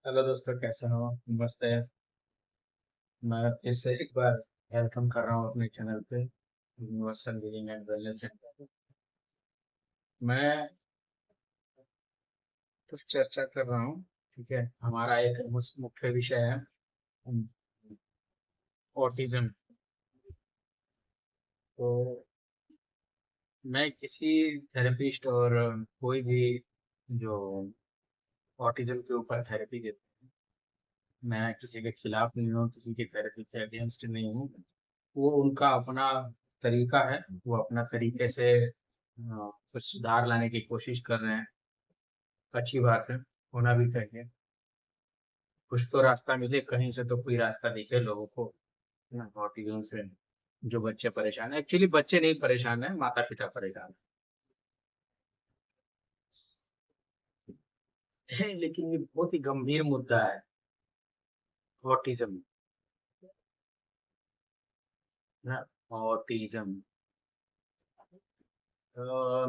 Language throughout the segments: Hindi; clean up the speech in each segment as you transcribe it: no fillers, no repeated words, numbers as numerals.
हेलो दोस्तों, कैसे हो? मस्त है। मैं फिर से एक बार वेलकम कर रहा हूँ अपने चैनल पे, universal healing and wellness centre. मैं कुछ चर्चा कर रहा हूँ। ठीक है, हमारा एक मुख्य विषय है ऑटिज्म। तो मैं किसी थेरेपिस्ट और कोई भी जो ऑटिज्म के ऊपर थेरेपी देते हैं, मैं किसी के खिलाफ नहीं हूँ, किसी के थेरेपी के अगेंस्ट नहीं हूँ। वो उनका अपना तरीका है, वो अपना तरीके से कुछ सुधार लाने की कोशिश कर रहे हैं। अच्छी बात है, होना भी चाहिए। कुछ तो रास्ता मिले, कहीं से तो कोई रास्ता दिखे लोगों को ना, ऑटिज्म से जो बच्चे परेशान है। एक्चुअली बच्चे नहीं परेशान है, माता पिता परेशान है। लेकिन ये बहुत ही गंभीर मुद्दा है, ऑटिज्म ना। ऑटिज्म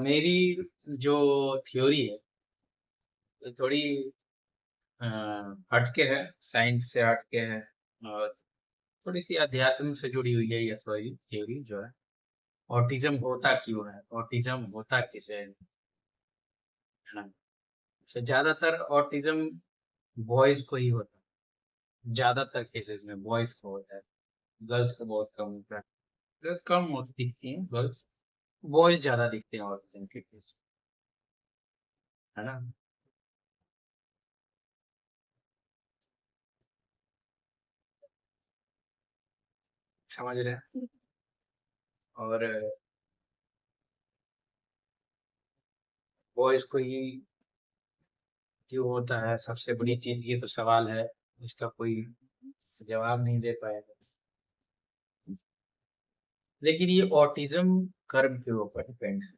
मेरी जो थ्योरी है, ये थोड़ी अ, हटके है, साइंस से हटके है, और थोड़ी सी अध्यात्म से जुड़ी हुई है ये थ्योरी थ्योरी जो है। ऑटिज्म होता क्यों है, ऑटिज्म होता किसे है ना? से ज्यादातर ऑटिज्म बॉयज को ही होता है, ज्यादातर केसेस में बॉयज को होता है। गर्ल्स को बहुत कम होता है। कम दिखती हैं गर्ल्स, बॉयज ज्यादा दिखते हैं ऑटिज्म के केस, है ना? समझ रहे हैं? और बॉयज को ही क्यों होता है, सबसे बड़ी चीज ये तो सवाल है, इसका कोई जवाब नहीं दे पाएगा। लेकिन ये ऑटिज्म कर्म के ऊपर डिपेंड है।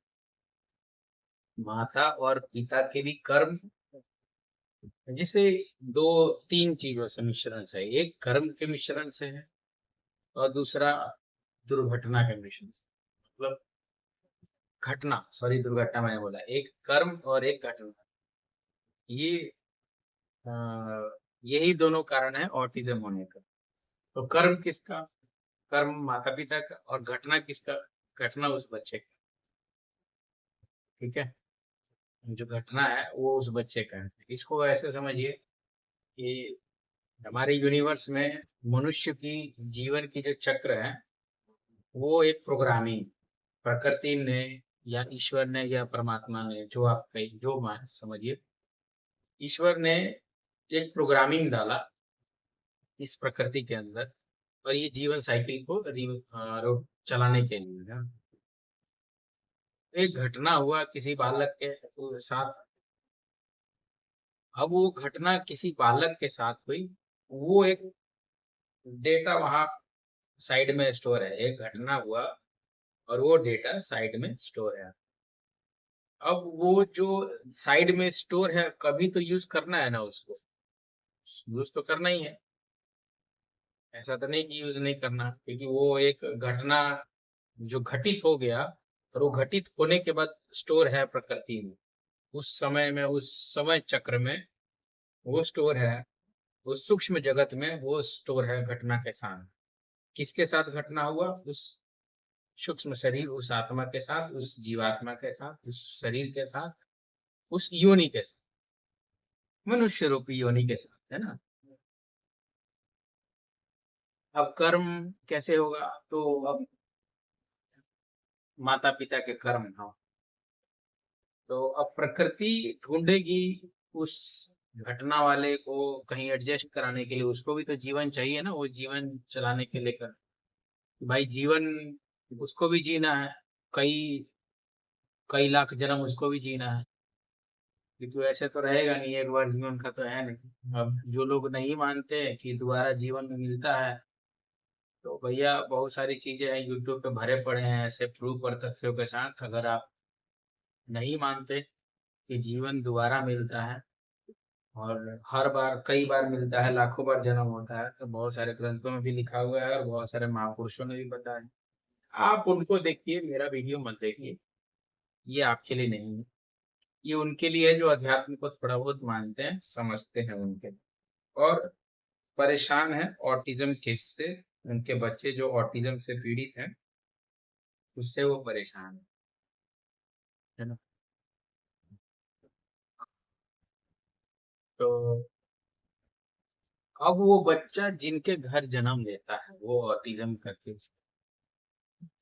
माता और पिता के भी कर्म, जिसे दो तीन चीजों से मिश्रण से है। एक कर्म के मिश्रण से है, और दूसरा दुर्घटना के मिश्रण से। मतलब घटना, सॉरी, दुर्घटना मैंने बोला। एक कर्म और एक घटना, ये अ, यही दोनों कारण है ऑटिज्म होने का। तो कर्म किसका? कर्म माता पिता का। और घटना किसका? घटना उस बच्चे का। ठीक है, जो घटना है वो उस बच्चे का है। इसको ऐसे समझिए कि हमारे यूनिवर्स में मनुष्य की जीवन की जो चक्र है, वो एक प्रोग्रामिंग प्रकृति ने या ईश्वर ने या परमात्मा ने, जो आप कही जो मान समझिए, ईश्वर ने एक प्रोग्रामिंग डाला इस प्रकृति के अंदर, और ये जीवन साइकिल को चलाने के लिए है। एक घटना हुआ किसी बालक के साथ। अब वो घटना किसी बालक के साथ हुई, वो एक डेटा वहां साइड में स्टोर है। एक घटना हुआ और वो डेटा साइड में स्टोर है। अब वो जो साइड में स्टोर है, कभी तो यूज करना है ना उसको, यूज तो करना ही है। ऐसा तो नहीं कि यूज नहीं करना, क्योंकि वो एक घटना जो घटित हो गया, और वो घटित होने के बाद स्टोर है प्रकृति में, उस समय में, उस समय चक्र में वो स्टोर है। उस सूक्ष्म जगत में वो स्टोर है घटना के साथ। किसके साथ घटना हुआ? उस सूक्ष्म शरीर, उस आत्मा के साथ, उस जीवात्मा के साथ, उस शरीर के साथ, उस योनि के साथ, मनुष्य रूपी योनि के साथ, है ना? अब कर्म कैसे होगा? तो अब माता पिता के कर्म हो, तो अब प्रकृति ढूंढेगी उस घटना वाले को कहीं एडजस्ट कराने के लिए। उसको भी तो जीवन चाहिए ना, वो जीवन चलाने के लिए कर, भाई जीवन उसको भी जीना है। कई कई लाख जन्म उसको भी जीना है, क्योंकि ऐसे तो रहेगा नहीं, एक बार जीवन का तो है नहीं। अब जो लोग नहीं मानते कि दोबारा जीवन मिलता है, तो भैया बहुत सारी चीजें हैं, यूट्यूब पे भरे पड़े हैं ऐसे प्रूफ और तथ्यों के साथ। अगर आप नहीं मानते कि जीवन दोबारा मिलता है, और हर बार कई बार मिलता है, लाखों बार जन्म होता है, तो बहुत सारे ग्रंथों में भी लिखा हुआ है और बहुत सारे महापुरुषों ने भी बताया। आप उनको देखिए, मेरा वीडियो मत देखिए, ये आपके लिए नहीं है। ये उनके लिए है जो अध्यात्म को थोड़ा बहुत मानते हैं, समझते हैं उनके लिए। और परेशान है ऑटिज्म किड्स से। उनके बच्चे जो ऑटिज्म से पीड़ित हैं, उससे वो परेशान है ना। तो अब वो बच्चा जिनके घर जन्म लेता है, वो ऑटिज्म का केस,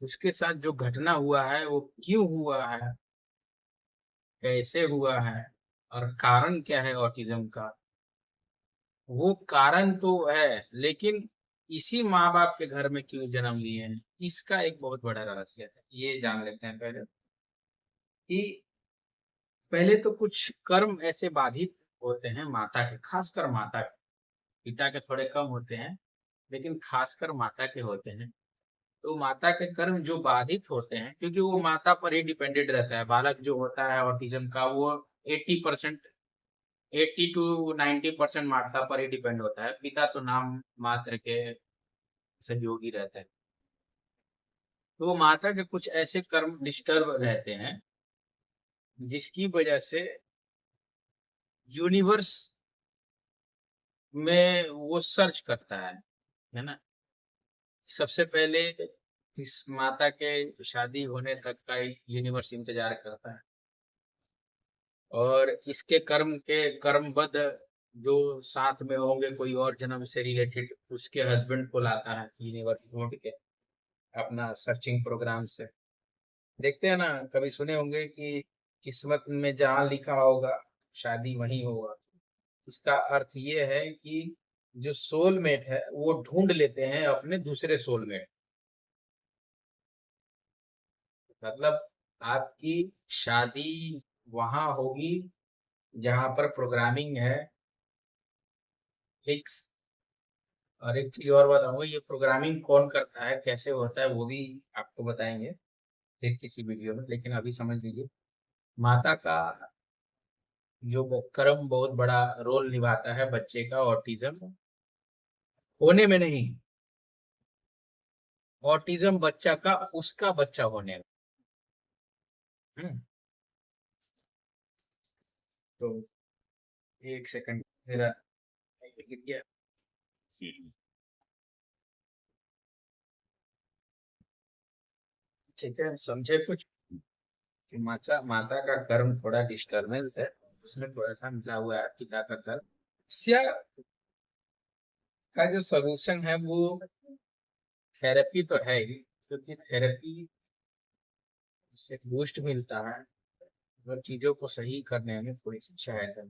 उसके साथ जो घटना हुआ है वो क्यों हुआ है, कैसे हुआ है, और कारण क्या है ऑटिज्म का, वो कारण तो है, लेकिन इसी माँ बाप के घर में क्यों जन्म लिए हैं, इसका एक बहुत बड़ा रहस्य है। ये जान लेते हैं पहले कि पहले तो कुछ कर्म ऐसे बाधित होते हैं माता के, खासकर माता के। पिता के थोड़े कम होते हैं, लेकिन खासकर माता के होते हैं। तो माता के कर्म जो बाधित होते हैं, क्योंकि वो माता पर ही डिपेंडेंट रहता है। बालक जो होता है ऑटिज्म का, वो 80%, 80 to 90% माता पर ही डिपेंड होता है। पिता तो नाम मात्र के सहयोगी रहते हैं। तो माता के कुछ ऐसे कर्म डिस्टर्ब रहते हैं, जिसकी वजह से यूनिवर्स में वो सर्च करता है ना। सबसे पहले इस माता के शादी होने तक का यूनिवर्स इंतजार करता है, और इसके कर्म के कर्मबद्ध जो साथ में होंगे कोई और जन्म से रिलेटेड, उसके हस्बैंड को लाता है यूनिवर्स ढूंढ के अपना सर्चिंग प्रोग्राम से। देखते हैं ना, कभी सुने होंगे कि किस्मत में जहाँ लिखा होगा शादी वहीं होगा। इसका अर्थ ये है कि जो सोलमेट है वो ढूंढ लेते हैं अपने दूसरे सोलमेट। मतलब आपकी शादी वहां होगी जहां पर प्रोग्रामिंग है फिक्स। और एक चीज और बताऊंगा, ये प्रोग्रामिंग कौन करता है, कैसे होता है, वो भी आपको बताएंगे फिर किसी वीडियो में। लेकिन अभी समझ लीजिए, माता का जो वो कर्म बहुत बड़ा रोल निभाता है बच्चे का ऑटिज्म होने में। नहीं, ऑटिज्म बच्चा का उसका बच्चा होने में। हम्म, तो एक सेकंड, मेरा गिर गया। ठीक है, समझे कुछ कि माता माता का कर्म थोड़ा डिस्टरबेंस है, उसमें थोड़ा सा मिला हुआ है पिता का कर्म। समस्या का जो सोल्यूशन है वो थेरेपी तो है ही, क्योंकि थेरेपी से बूस्ट मिलता है अगर चीजों को सही करने में थोड़ी सी सहायता।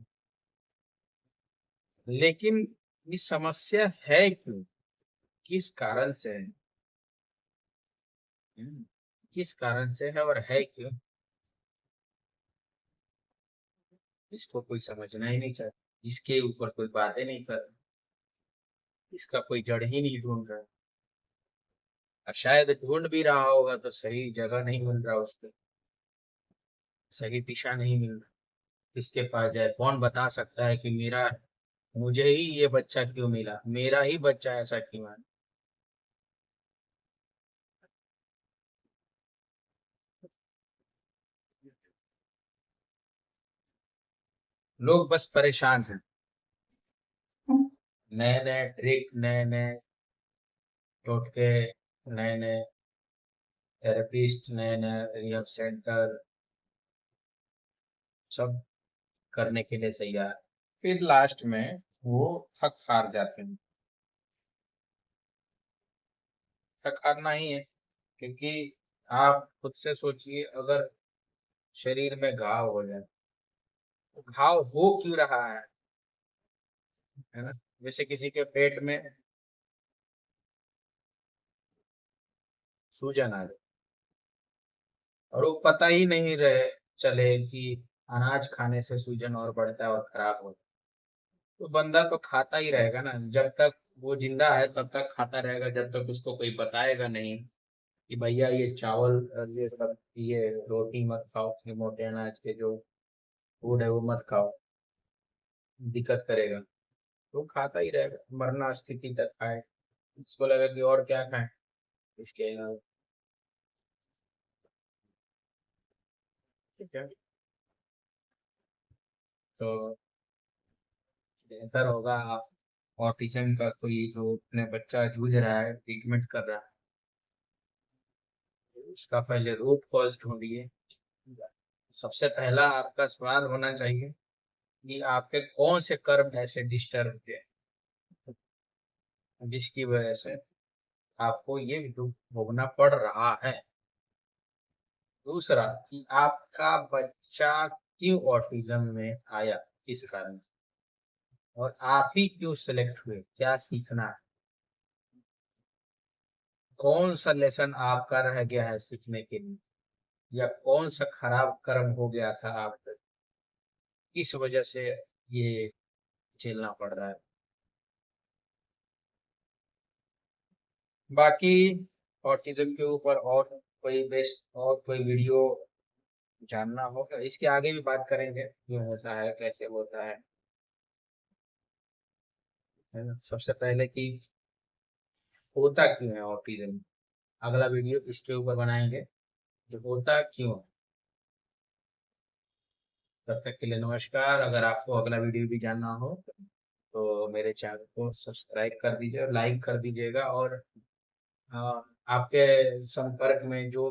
लेकिन ये समस्या है क्यों, किस कारण से है, हम्म, किस कारण से है और है क्यों, इसको कोई समझना ही नहीं चाहता। इसके ऊपर कोई बातें नहीं कर, इसका कोई जड़ ही नहीं ढूंढ रहा। और शायद ढूंढ भी रहा होगा तो सही जगह नहीं मिल रहा उसको, सही दिशा नहीं मिल रहा। किसके पास जाए, कौन बता सकता है कि मेरा, मुझे ही ये बच्चा क्यों मिला, मेरा ही बच्चा ऐसा क्यों है। लोग बस परेशान हैं। नए नए ट्रिक, नए नए टोटके, नए नए थेरेपिस्ट, नए नए रिहब सेंटर, सब करने के लिए तैयार। फिर लास्ट में वो थक हार जाते हैं। थक हारना ही है, क्योंकि आप खुद से सोचिए, अगर शरीर में घाव हो जाए, तो घाव हो क्यों रहा है ना। जैसे किसी के पेट में सूजन आ जाए, और वो पता ही नहीं रहे चले कि अनाज खाने से सूजन और बढ़ता है और खराब होता है, तो बंदा तो खाता ही रहेगा ना। जब तक वो जिंदा है तब तक खाता रहेगा, जब तक उसको कोई बताएगा नहीं कि भैया ये चावल, ये सब, ये रोटी मत खाओ, ये मोटे अनाज के जो फूड है वो मत खाओ, दिक्कत करेगा। तो खाता ही रहेगा, मरना स्थिति तक खाए। उसको लगा कि और क्या खाए इसके अलावा। ठीक है, तो बेहतर होगा ऑटिज्म का कोई जो अपने बच्चा जूझ रहा है, ट्रीटमेंट कर रहा है, उसका पहले रूट कॉज ढूंढिए। सबसे पहला आपका सवाल होना चाहिए कि आपके कौन से कर्म ऐसे डिस्टर्ब हुए जिसकी वजह से आपको ये दुख भोगना पड़ रहा है। दूसरा कि आपका बच्चा क्यों ऑटिज्म में आया, किस कारण, और आप ही क्यों सिलेक्ट हुए, क्या सीखना है, कौन सा लेसन आपका रह गया है सीखने के लिए, या कौन सा खराब कर्म हो गया था आप तक, किस वजह से ये झेलना पड़ रहा है। बाकी ऑटिज्म के ऊपर और कोई बेस्ट और कोई वीडियो जानना होगा, इसके आगे भी बात करेंगे क्यों होता है, कैसे होता है ना। सबसे पहले कि होता क्यों है ऑटिज्म, अगला वीडियो इसके ऊपर बनाएंगे कि होता क्यों है। तब तक के लिए नमस्कार। अगर आपको अगला वीडियो भी जानना हो तो मेरे चैनल को सब्सक्राइब कर दीजिए और लाइक कर दीजिएगा, और अ, आपके संपर्क में जो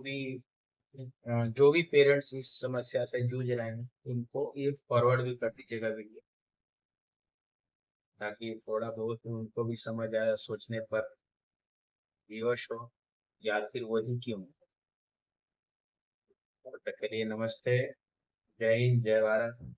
भी पेरेंट्स इस समस्या से जूझ रहे हैं उनको ये फॉरवर्ड भी कर दीजिएगा वीडियो, ताकि थोड़ा बहुत उनको भी समझ आए, सोचने पर विवश हो या फिर वही क्यों। तब तक के लिए नमस्ते, जय हिंद, जय भारत।